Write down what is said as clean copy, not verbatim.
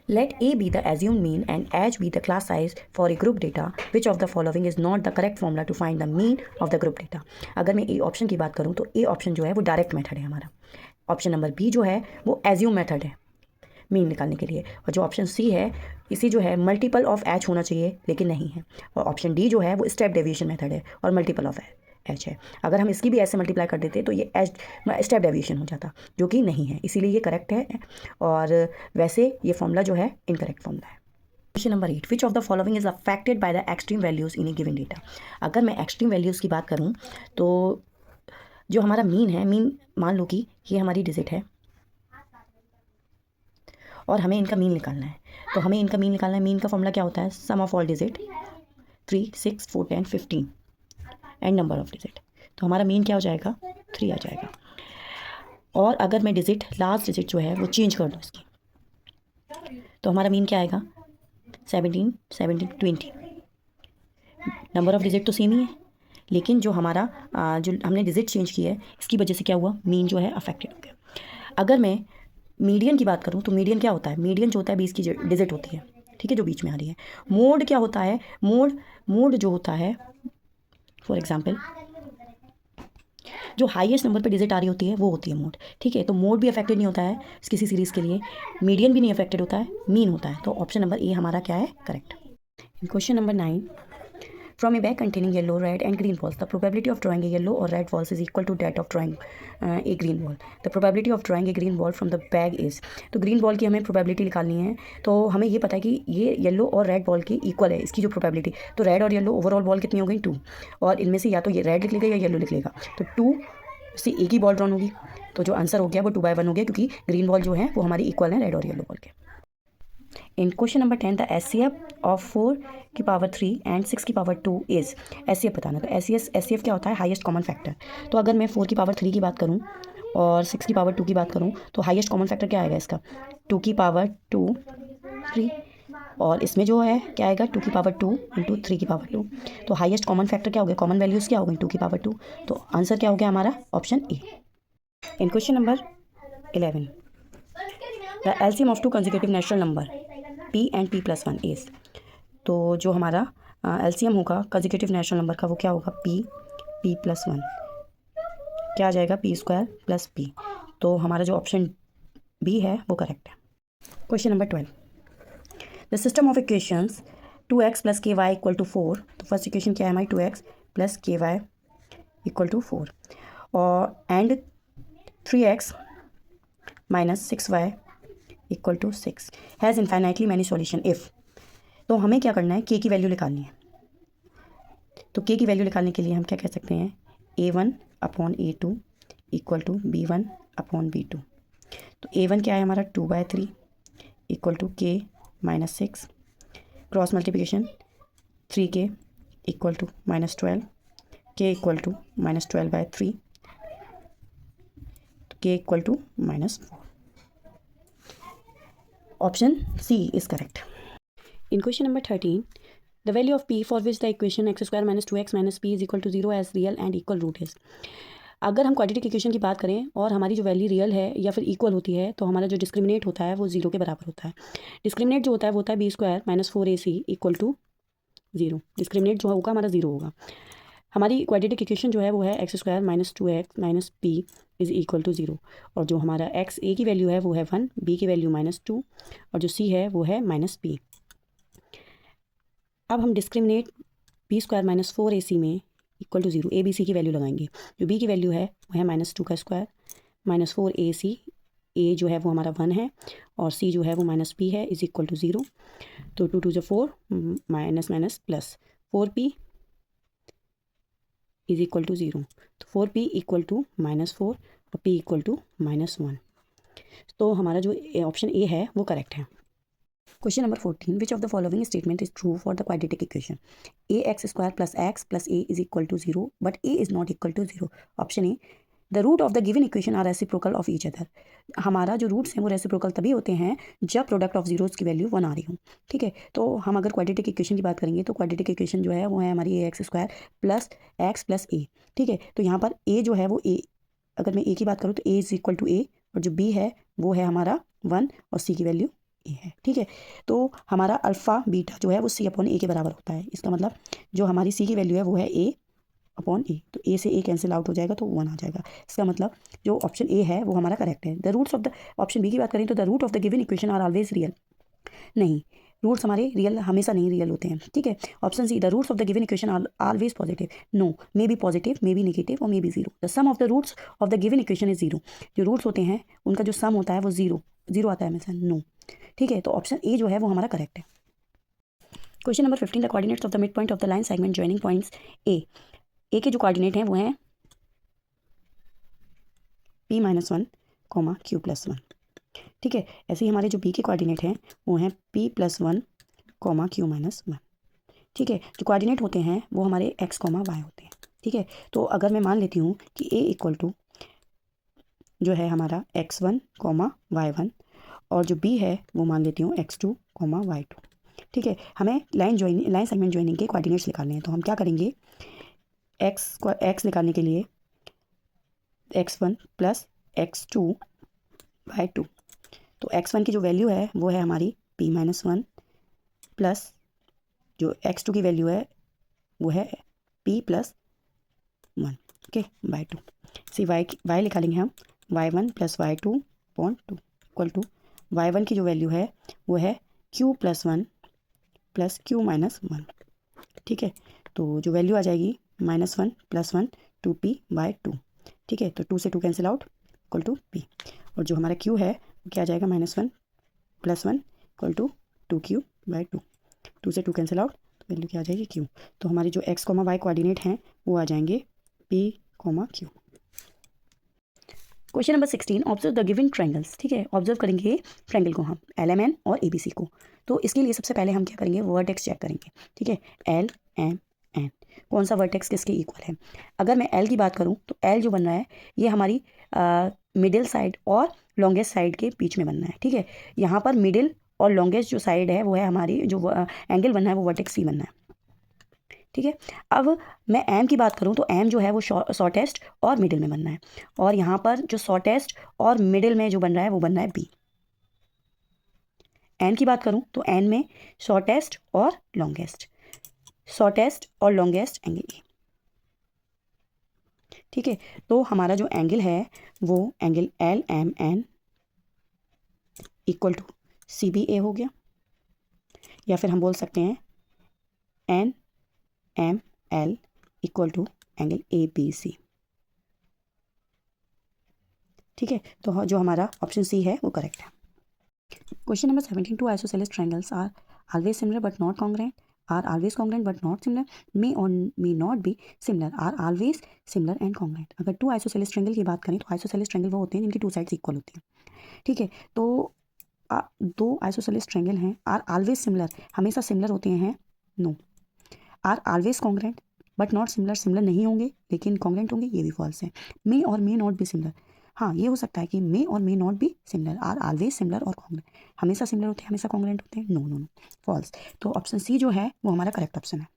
Let A be the assumed mean and H be the class size for a group data. Which of the following is not the correct formula to find the mean of the group data? अगर मैं A option की बात करूँ तो A option जो है वो direct method है हमारा। ऑप्शन नंबर बी जो है वो एज्यूम मेथड है मीन निकालने के लिए, और जो ऑप्शन सी है इसी जो है मल्टीपल ऑफ एच होना चाहिए लेकिन नहीं है, और ऑप्शन डी जो है वो स्टेप डेविएशन मेथड है और मल्टीपल ऑफ एच है। अगर हम इसकी भी ऐसे मल्टीप्लाई कर देते तो ये एच स्टेप डेविएशन हो जाता, जो कि नहीं है, इसीलिए ये करेक्ट है, और वैसे ये फॉर्मूला जो है इनकरेक्ट फॉर्मूला है। Question number 8, which of the following is affected by the extreme values in A given data. अगर मैं एक्सट्रीम वैल्यूज़ की बात करूँ तो जो हमारा मीन है, मीन मान लो कि ये हमारी डिजिट है और हमें इनका मीन निकालना है, तो हमें इनका मीन निकालना है। मीन का फॉर्मूला क्या होता है? Sum of all digit 3, 6, 4, 10, 15 and number of digit. तो हमारा मीन क्या हो जाएगा? 3 आ जाएगा। और अगर मैं डिजिट लास्ट डिजिट जो है वो चेंज कर दूँ इसकी, तो हमारा मीन क्या आएगा? 17, 17, 20। नंबर ऑफ डिजिट तो सेम ही है, लेकिन जो हमारा जो हमने डिजिट चेंज की है इसकी वजह से क्या हुआ? मीन जो है अफेक्टेड हो गया। अगर मैं मीडियन की बात करूँ तो मीडियन क्या होता है? मीडियन जो होता है 20 की डिजिट होती है, ठीक है, जो बीच में आ रही है। मोड क्या होता है? मोड जो होता है, फॉर एग्जांपल जो हाईएस्ट नंबर पे डिजिट आ रही होती है वो होती है मोड, ठीक है। तो मोड भी अफेक्टेड नहीं होता है किसी सीरीज़ के लिए, मीडियन भी नहीं अफेक्टेड होता है, मीन होता है। तो ऑप्शन नंबर ए हमारा क्या है? Correct. Question number 9, from a bag containing yellow, red and green balls, the probability of drawing a yellow or red balls is equal to that of drawing a green ball. The probability of drawing a green ball from the bag is, तो green ball की हमें probability निकालनी है, तो हमें ये पता है कि ये येलो और रेड बॉल की इक्वल है इसकी जो प्रोबेबिलिटी। तो रेड और येलो ओवरऑल बॉल कितनी हो गई? 2, और इनमें से या तो ये रेड लिख लेगा या येलो लिख लेगा, तो 2 से एक ही बॉल ड्रॉन होगी। तो जो आंसर हो गया वो 2/1 हो गया, क्योंकि ग्रीन बॉल जो है वो हमारी इक्वल है रेड और येलो बॉल के। In question number 10, the HCF of 4 की पावर 3 एंड 6 की पावर 2 इज, एचसीएफ बताना। तो एचसीएफ क्या होता है? Highest common factor. तो अगर मैं 4 की पावर 3 की बात करूं और 6 की पावर 2 की बात करूं तो हाईएस्ट कॉमन फैक्टर क्या आएगा इसका? 2 की पावर 2 3, और इसमें जो है क्या आएगा? 2 की पावर 2 इंटू 3 की पावर 2। तो हाईएस्ट कॉमन फैक्टर क्या हो गया? कॉमन वैल्यूज़ क्या हो गई? 2 की पावर 2। तो आंसर क्या हो गया हमारा? Option A. In question number 11, the LCM of 2 consecutive natural number p and p plus 1 is, तो जो हमारा एलसीएम होगा कंसेक्यूटिव नेचुरल नंबर का वो क्या होगा? p प्लस 1 क्या आ जाएगा? p square plus p। तो हमारा जो ऑप्शन बी है वो करेक्ट है। Question number 12, the system of equations 2x plus के वाई इक्वल टू 4। तो फर्स्ट इक्वेशन क्या है हमारी? 2x प्लस के वाई इक्वल टू 4, और and 3x minus 6y equal to 6 has infinitely many solution if. तो हमें क्या करना है? k की वैल्यू निकालनी है। तो k की वैल्यू निकालने के लिए हम क्या कह सकते हैं? a1 upon a2 equal to b1 upon b2। तो a1 क्या है हमारा? 2/3 equal to k minus 6, cross multiplication 3k equal to minus 12, k equal to minus 12/3, k equal to minus 4। Option C is correct. In question number 13, the value of p for which the equation x square minus 2x minus p is equal to 0 as real and equal root is. अगर हम quadratic equation की बात करें और हमारी जो value real है या फिर इक्वल होती है तो हमारा जो डिस्क्रिमिनेट होता है वो 0 के बराबर होता है। डिस्क्रिमिनेट जो होता है वो होता है B square minus 4ac equal to 0। Discriminate जो होगा हमारा 0 होगा। हमारी क्वाड्रेटिक इक्वेशन जो है वो है x square minus 2x minus p is equal to 0, और जो हमारा एक्स ए की वैल्यू है वो है 1, बी की वैल्यू -2, और जो सी है वो है -p। अब हम discriminate B square minus 4ac में equal to 0 A B C की वैल्यू लगाएंगे। जो बी की वैल्यू है वो है -2 का स्क्वायर माइनस 4ac, ए जो है वो हमारा 1 है और सी जो है वो -p है इज़ इक्वल टू 0। तो 2 2 4 minus minus plus 4p is equal to 0। तो 4p इक्वल टू -4 और p इक्वल टू -1। तो हमारा जो ऑप्शन ए है वो करेक्ट है। Question number 14, which of the following statement is true for the quadratic equation? ax square plus x plus a is equal to 0 but a is not equal to 0। Option A, the root of the given equation are reciprocal of each other. हमारा जो roots हैं वो reciprocal तभी होते हैं जब product of zeros की value 1 आ रही हो, ठीक है। तो हम अगर क्वाड्रेटिक इक्वेशन की बात करेंगे तो क्वाड्रेटिक इक्वेशन जो है वो है हमारी x square plus x plus a, ठीक है। तो यहाँ पर ए जो है वो ए, अगर मैं ए की बात करूँ तो ए इज इक्वल टू ए, और जो बी है वो है हमारा 1 और सी की वैल्यू ए है, ठीक है। तो हमारा अल्फ़ा बीटा जो है वो सी अपॉन ए के बराबर होता है। इसका मतलब जो हमारी सी की वैल्यू है वो है ए अपॉन ए, तो ए से ए कैंसिल आउट हो जाएगा तो 1 आ जाएगा। इसका मतलब जो ऑप्शन ए है वो हमारा करेक्ट है। The roots of the option B की बात करें तो the root of the given equation are always real, नहीं, रूट्स हमारे रियल हमेशा नहीं रियल होते हैं, ठीक है। Option C the roots of the given equation are always positive, no, may be positive, may be negative और may be zero. The sum of the roots of the given equation is zero, जो roots होते हैं उनका जो सम होता है वो zero आता है हमेशा, नो, ठीक है। तो ऑप्शन ए जो है वो हमारा करेक्ट है। Question number 15, the coordinates of the mid point of the line segment joining points A के जो कोऑर्डिनेट हैं वो हैं p-1, q+1, ठीक है। ऐसे ही हमारे जो बी के कोऑर्डिनेट हैं वो हैं p+1, q-1, ठीक है। जो कोऑर्डिनेट होते हैं वो हमारे x, y होते हैं, ठीक है। तो अगर मैं मान लेती हूँ कि a इक्वल टू जो है हमारा x1, y1 और जो b है वो मान लेती हूँ x2, y2, ठीक है। हमें लाइन सेगमेंट ज्वाइनिंग के कोऑर्डिनेट्स निकालने हैं, तो हम क्या करेंगे, x निकालने के लिए x1 प्लस x2 बाई 2, तो x1 की जो वैल्यू है वो है हमारी p-1 प्लस जो x2 की वैल्यू है वो है p+1, okay, by 2। C y निकालेंगे हम y1 plus y2 upon 2 equal to y1 की जो वैल्यू है वो है q+1 प्लस q-1, ठीक है। तो जो वैल्यू आ जाएगी -1 + 1 2p/2, ठीक है। तो 2 से 2 cancel out equal to p, और जो हमारा q है वो क्या आ जाएगा, -1 + 1 इक्वल टू 2q/2, 2 से 2 कैंसिल आउट तो वैल्यू क्या आ जाएगी q। तो हमारे जो x, y कोऑर्डिनेट हैं वो आ जाएंगे p, q। Question number 16, observe the given triangles, ठीक है। ऑब्जर्व करेंगे ट्रायंगल को हम LMN और ABC को। तो इसके लिए सबसे पहले हम क्या करेंगे, वर्टेक्स चेक करेंगे, ठीक है। LMN कौन सा वर्टेक्स किसके इक्वल है। अगर मैं L की बात करूं तो L जो बन रहा है ये हमारी मिडिल साइड और लॉन्गेस्ट साइड के बीच में बनना है, ठीक है। यहाँ पर मिडिल और लॉन्गेस्ट जो साइड है वो है हमारी, जो एंगल बनना है वो वर्टेक्स C बनना है, ठीक है। अब मैं एम की बात करूं तो एम जो है वो शॉर्टेस्ट और मिडिल में बनना है, और यहाँ पर जो शॉर्टेस्ट और मिडिल में जो बन रहा है वो बनना है बी। एन की बात करूं तो एन में शॉर्टेस्ट और लॉन्गेस्ट एंगल ए, ठीक है। तो हमारा जो एंगल है वो angle LMN equal to CBA हो गया, या फिर हम बोल सकते हैं NML equal to angle ABC, ठीक है। तो जो हमारा ऑप्शन सी है वो करेक्ट है। Question number 17, two isosceles triangles are always similar but not congruent, are always congruent but not similar, may और may not be similar, are always similar and congruent. अगर टू आइसोसेलेस ट्रायंगल की बात करें तो isosceles triangle वो होते हैं जिनकी टू साइड्स इक्वल होती हैं, ठीक है। तो दो आइसोसेलेस ट्रायंगल हैं, आर ऑलवेज सिमिलर, हमेशा सिमिलर होते हैं, no. Are always congruent but not similar नहीं होंगे लेकिन कॉन्ग्रुएंट होंगे, ये भी फॉल्स है। मे और मे नॉट बी सिमिलर, हाँ ये हो सकता है कि मे और may not be similar, are always similar और कॉन्ग्रुएंट, हमेशा सिमिलर होते हैं, हमेशा कॉन्ग्रुएंट होते हैं, नो, फॉल्स। तो ऑप्शन सी जो है वो हमारा करेक्ट ऑप्शन है।